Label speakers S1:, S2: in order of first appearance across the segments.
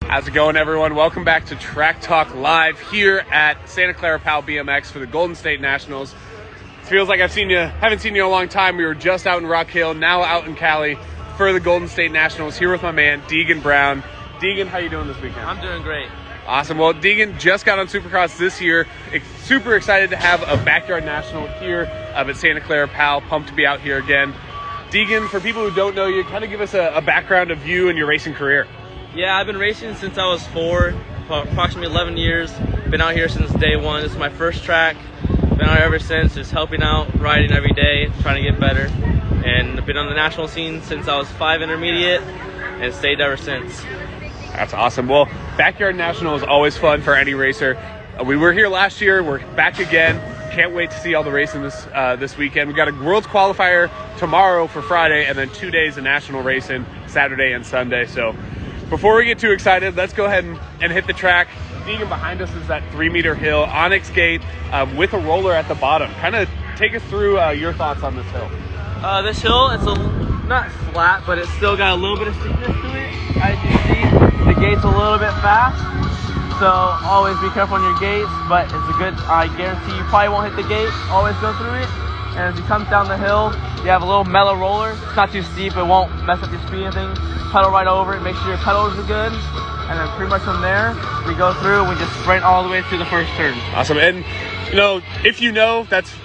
S1: How's it going, everyone? Welcome back to Track Talk Live here at Santa Clara Pal BMX for the Golden State Nationals. It feels like haven't seen you in a long time. We were just out in Rock Hill, now out in Cali for the Golden State Nationals, here with my man, Deegan Brown. Deegan, how you doing this weekend?
S2: I'm doing great.
S1: Awesome. Well, Deegan just got on Supercross this year. Super excited to have a backyard national here at Santa Clara Pal. Pumped to be out here again. Deegan, for people who don't know you, kind of give us a background of you and your racing career.
S2: Yeah, I've been racing since I was 4, approximately 11 years. Been out here since day one. This is my first track. Been out ever since, just helping out, riding every day, trying to get better. And I've been on the national scene since I was 5 intermediate and stayed ever since.
S1: That's awesome. Well, backyard national is always fun for any racer. We were here last year. We're back again. Can't wait to see all the racing this weekend. We got a Worlds qualifier tomorrow for Friday, and then 2 days of national racing, Saturday and Sunday. So before we get too excited, let's go ahead and hit the track. Deegan, behind us is that 3-meter hill, Onyx Gate, with a roller at the bottom. Kind of take us through your thoughts on this hill.
S2: This hill, it's not flat, but it's still got a little bit of steepness to it. As you see, the gate's a little bit fast, so always be careful on your gates, but it's a good, I guarantee you probably won't hit the gate. Always go through it. And as you come down the hill, you have a little mellow roller. It's not too steep, it won't mess up your speed and things. Pedal right over it, make sure your pedals are good. And then pretty much from there, we go through and we just sprint all the way to the first turn.
S1: Awesome. And if you know, that's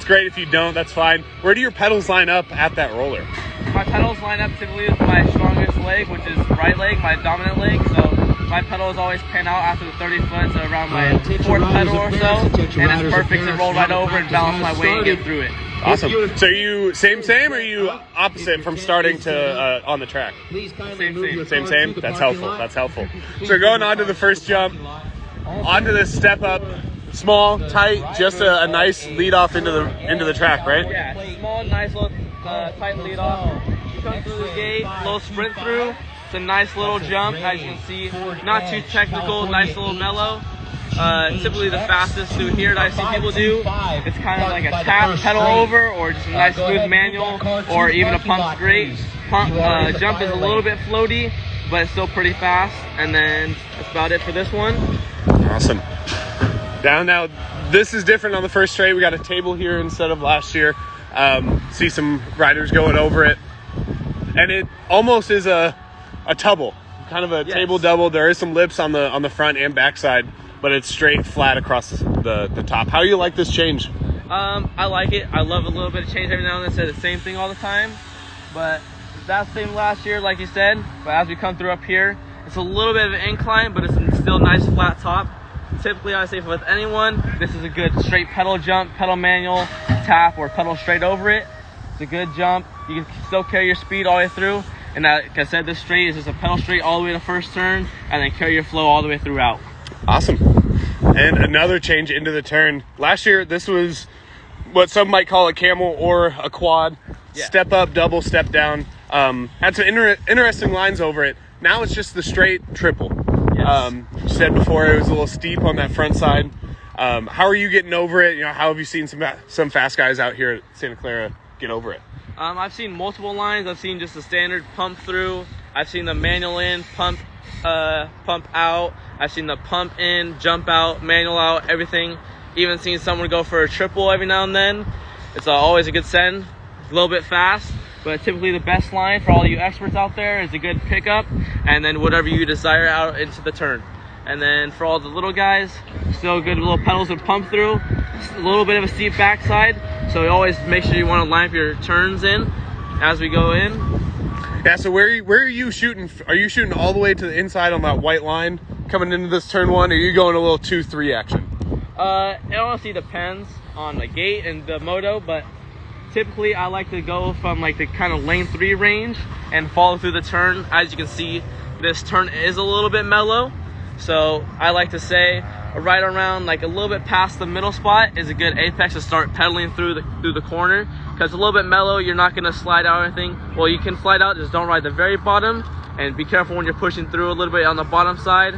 S1: great. If you don't, that's fine. Where do your pedals line up at that roller?
S2: My pedals line up typically with my strongest leg, which is right leg, my dominant leg. So my pedals always pan out after the 30 foot, so around my fourth pedal or so. And it's perfect to roll right over and balance my weight and get through it.
S1: Awesome. So are you same, or are you opposite from starting to on the track? Same. That's helpful. So going on to the first jump, onto this step up, small, tight, just a nice lead off into the track, right?
S2: Yeah, small, nice little tight lead off. You come through the gate, little sprint through. It's a nice little jump, as you can see. Not too technical, nice little mellow. Typically the fastest through here that I see people do, it's kind of like a tap pedal over, or just a nice smooth manual, or even a pump straight. Jump is a little bit floaty, but it's still pretty fast. And then that's about it for this one.
S1: Awesome. Down now, this is different on the first straight. We got a table here instead of last year. See some riders going over it, and it almost is a double, kind of a table double. There is some lips on the front and back side, but it's straight flat across the top. How do you like this change?
S2: I like it. I love a little bit of change every now and then. Say the same thing all the time, but that's the same last year, like you said. But as we come through up here, it's a little bit of an incline, but it's still nice flat top. Typically, I say with anyone, this is a good straight pedal jump, pedal manual, tap, or pedal straight over it. It's a good jump. You can still carry your speed all the way through. And like I said, this straight is just a pedal straight all the way to the first turn, and then carry your flow all the way throughout.
S1: Awesome. And another change into the turn. Last year, this was what some might call a camel or a quad. Yeah. Step up, double, step down. Had some interesting lines over it. Now it's just the straight triple.
S2: Yes.
S1: You said before it was a little steep on that front side. How are you getting over it? How have you seen some fast guys out here at Santa Clara get over it?
S2: I've seen multiple lines. I've seen just the standard pump through. I've seen the manual in, pump out. I've seen the pump in, jump out, manual out, everything. Even seen someone go for a triple every now and then. It's always a good send. A little bit fast, but typically the best line for all you experts out there is a good pickup, and then whatever you desire out into the turn. And then for all the little guys, still good little pedals to pump through. A little bit of a steep backside, so you always make sure you want to line up your turns in as we go in.
S1: Yeah, so where are you shooting? Are you shooting all the way to the inside on that white line coming into this turn one, or are you going a little 2-3 action?
S2: It honestly depends on the gate and the moto, but typically I like to go from like the kind of lane 3 range and follow through the turn. As you can see, this turn is a little bit mellow, so I like to say right around like a little bit past the middle spot is a good apex to start pedaling through the corner, because a little bit mellow, you're not going to slide out or anything. Well, you can slide out, just don't ride the very bottom, and be careful when you're pushing through a little bit on the bottom side.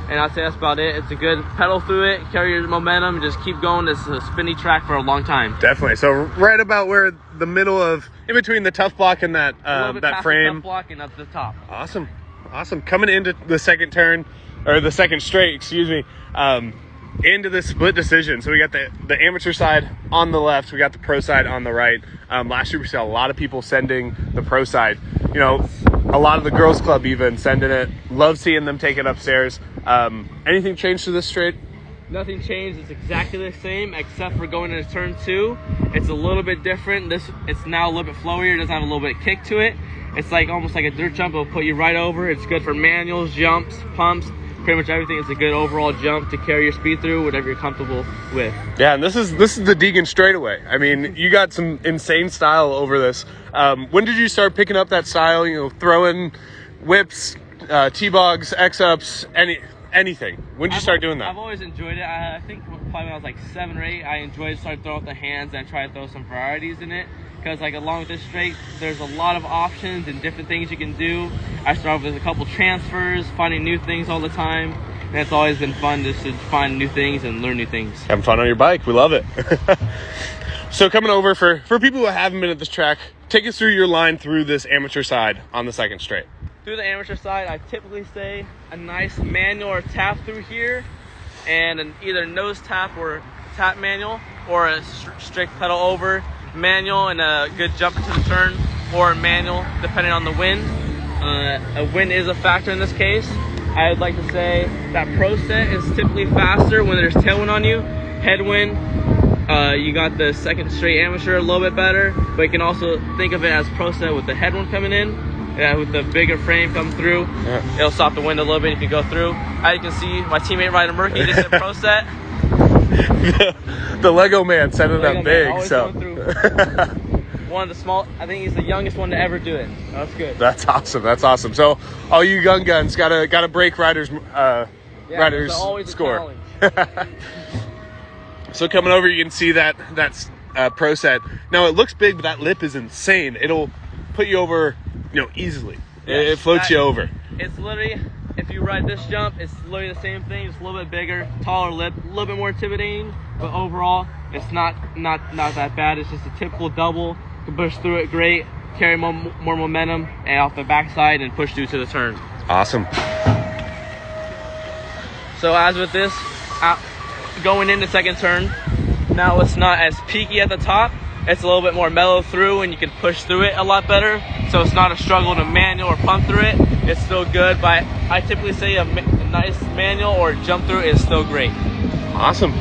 S2: And I'd say that's about it. It's a good pedal through it, carry your momentum, just keep going. This is a spinny track for a long time.
S1: Definitely. So right about where the middle of, in between the tough block and that that frame.
S2: The tough block and up the top.
S1: Awesome. Awesome. Coming into the second turn, or the second straight, excuse me, into the split decision. So we got the amateur side on the left, we got the pro side on the right. Last year we saw a lot of people sending the pro side. You know, a lot of the girls club even sending it. Love seeing them take it upstairs. Anything changed to this straight?
S2: Nothing changed. It's exactly the same, except for going into turn 2. It's a little bit different. It's now a little bit flowier. It doesn't have a little bit of kick to it. It's like almost like a dirt jump. It'll put you right over. It's good for manuals, jumps, pumps, pretty much everything. It's a good overall jump to carry your speed through, whatever you're comfortable with.
S1: Yeah, and this is the Deegan straightaway. I mean, you got some insane style over this. When did you start picking up that style? You know, throwing whips, T-bogs, X-ups, anything. When did you start doing that?
S2: I've always enjoyed it. I think probably when I was like 7 or 8, I enjoyed starting to throw with the hands and try to throw some varieties in it. Because like along with this straight, there's a lot of options and different things you can do. I start off with a couple transfers, finding new things all the time. And it's always been fun just to find new things and learn new things.
S1: Having fun on your bike. We love it. So coming over, for people who haven't been at this track, take us through your line through this amateur side on the second straight.
S2: Through the amateur side, I typically say a nice manual or tap through here, and an either nose tap or tap manual, or a strict pedal over manual and a good jump into the turn, or a manual depending on the wind. A wind is a factor in this case. I would like to say that pro set is typically faster when there's tailwind on you. Headwind, you got the second straight amateur a little bit better, but you can also think of it as pro set with the headwind coming in. Yeah, with the bigger frame come through, yeah. It'll stop the wind a little bit. You can go through. As you can see, my teammate Ryder Murphy just hit pro set.
S1: the Lego man set it up big. So
S2: one of the small. I think he's the youngest one to ever do it. That's good.
S1: That's awesome. That's awesome. So all you young guns gotta break Ryder's score. So coming over, you can see that's pro set. Now it looks big, but that lip is insane. It'll put you over. You know, easily. Yes, it floats you over. It's
S2: literally, if you ride this jump, it's literally the same thing. It's a little bit bigger, taller lip, a little bit more intimidating, but overall, it's not that bad. It's just a typical double. You can push through it great, carry more momentum, and off the backside and push through to the turn.
S1: Awesome.
S2: So as with this, going into second turn, now it's not as peaky at the top. It's a little bit more mellow through, and you can push through it a lot better. So it's not a struggle to manual or pump through it. It's still good, but I typically say a nice manual or jump through is still great.
S1: Awesome.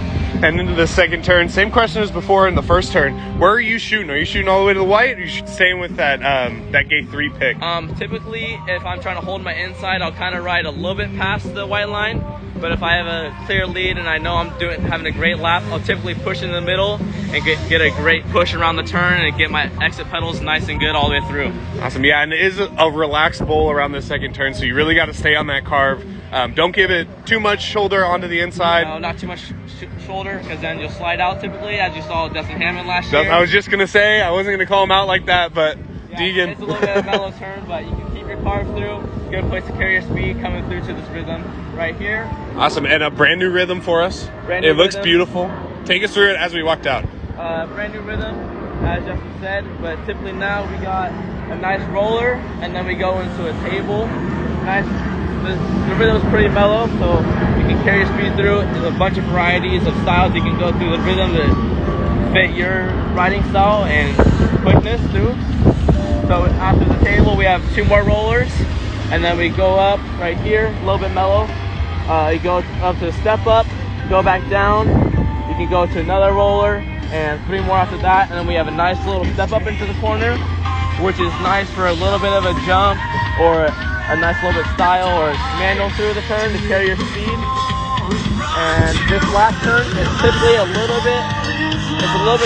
S1: And into the second turn, same question as before in the first turn. Where are you shooting? Are you shooting all the way to the white, or are you staying with that gate 3 pick?
S2: Typically, if I'm trying to hold my inside, I'll kind of ride a little bit past the white line. But if I have a clear lead and I know I'm having a great lap, I'll typically push in the middle and get a great push around the turn and get my exit pedals nice and good all the way through.
S1: Awesome. Yeah, and it is a relaxed bowl around the second turn, so you really got to stay on that carve. Don't give it too much shoulder onto the inside.
S2: No, not too much shoulder, because then you'll slide out typically, as you saw with Dustin Hammond last year.
S1: I was just going to say, I wasn't going to call him out like that, but yeah, Deegan.
S2: It's a little bit of a mellow turn, but you can keep your carve through. Good place to carry your speed coming through to this rhythm right here.
S1: Awesome, and a brand new rhythm for us. It looks beautiful. Take us through it as we walked out.
S2: Brand new rhythm, as Justin said, but typically now we got a nice roller, and then we go into a table. The rhythm is pretty mellow, so you can carry your speed through. There's a bunch of varieties of styles you can go through the rhythm to fit your riding style and quickness through. So after the table, we have 2 more rollers, and then we go up right here, a little bit mellow. You go up to the step up, go back down. You can go to another roller, and 3 more after that, and then we have a nice little step up into the corner, which is nice for a little bit of a jump or a nice little bit style or manual through the turn to carry your speed. And this last turn is typically a little bit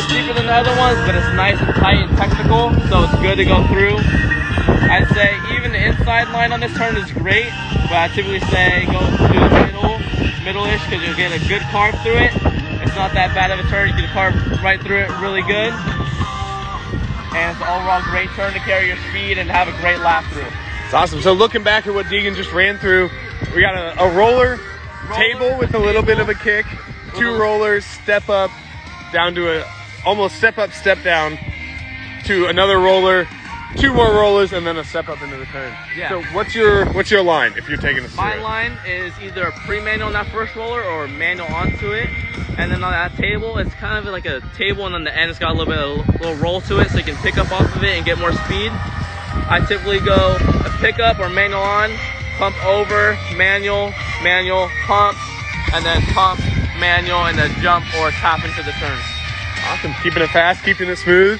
S2: steeper than the other ones, but it's nice and tight and technical, so it's good to go through. I'd say even the inside line on this turn is great, but I typically say go through the middle-ish, because you'll get a good carve through it. It's not that bad of a turn. You can carve right through it really good. And it's an overall great turn to carry your speed and have a great lap through.
S1: It's awesome. So looking back at what Deegan just ran through, we got a roller table with a little bit of a kick, 2 rollers, step up, down to almost step up, step down, to another roller, 2 more rollers, and then a step up into the turn.
S2: Yeah.
S1: So what's your line if you're taking a
S2: My
S1: steer?
S2: line is either a pre-manual on that first roller or manual onto it. And then on that table, it's kind of like a table, and on the end it's got a little roll to it, so you can pick up off of it and get more speed. I typically go a pickup or manual on, pump over, manual, pump, and then pump, manual, and then jump or tap into the turn.
S1: Awesome. Keeping it fast, keeping it smooth.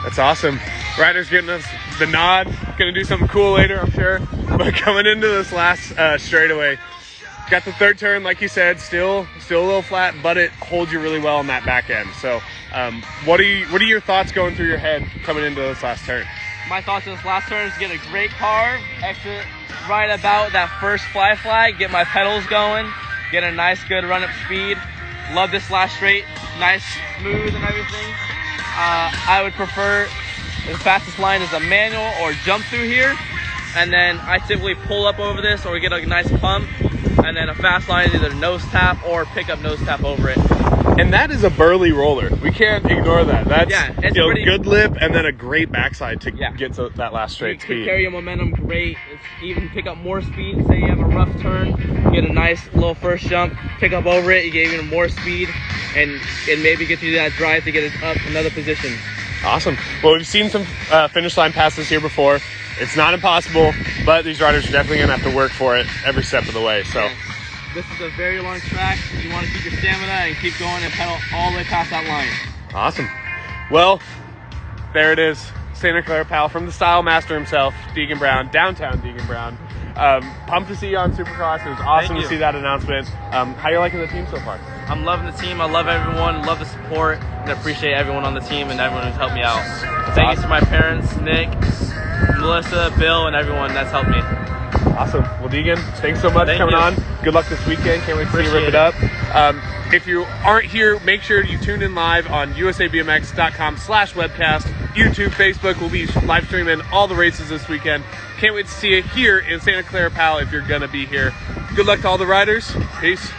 S1: That's awesome. Ryder's getting us the nod. Gonna do something cool later, I'm sure. But coming into this last straightaway, got the third turn, like you said, still a little flat, but it holds you really well on that back end. So, what are your thoughts going through your head coming into this last turn?
S2: My thoughts on this last turn is get a great carve, exit right about that first fly flag, get my pedals going, get a nice good run up speed. Love this last straight, nice, smooth and everything. I would prefer the fastest line is a manual or jump through here, and then I typically pull up over this or get a nice pump, and then a fast line is either nose tap or pick up nose tap over it.
S1: And that is a burly roller. We can't ignore that. That's
S2: it's pretty
S1: good lip and then a great backside to get to that last straight
S2: you
S1: speed.
S2: can carry your momentum great. It's even pick up more speed. Say you have a rough turn, get a nice little first jump, pick up over it, you get even more speed, and maybe get you that drive to get it up another position.
S1: Awesome. Well, we've seen some finish line passes here before. It's not impossible, but these riders are definitely going to have to work for it every step of the way. So.
S2: Yeah. This is a very long track. You want to keep your stamina and keep going and pedal all the way past that line.
S1: Awesome. Well, there it is. Santa Clara Pal from the Style Master himself, Deegan Brown, downtown Deegan Brown. Pumped to see you on Supercross. It was awesome to see that announcement. How you liking the team so far?
S2: I'm loving the team. I love everyone. Love the support, and appreciate everyone on the team and everyone who's helped me out. Thank you to my parents, Nick, Melissa, Bill, and everyone that's helped me.
S1: Awesome. Well, Deegan, thanks so much for coming on. Good luck this weekend. Can't wait to see you rip it up. If you aren't here, make sure you tune in live on usabmx.com/webcast. YouTube, Facebook will be live streaming all the races this weekend. Can't wait to see you here in Santa Clara Pal if you're going to be here. Good luck to all the riders. Peace.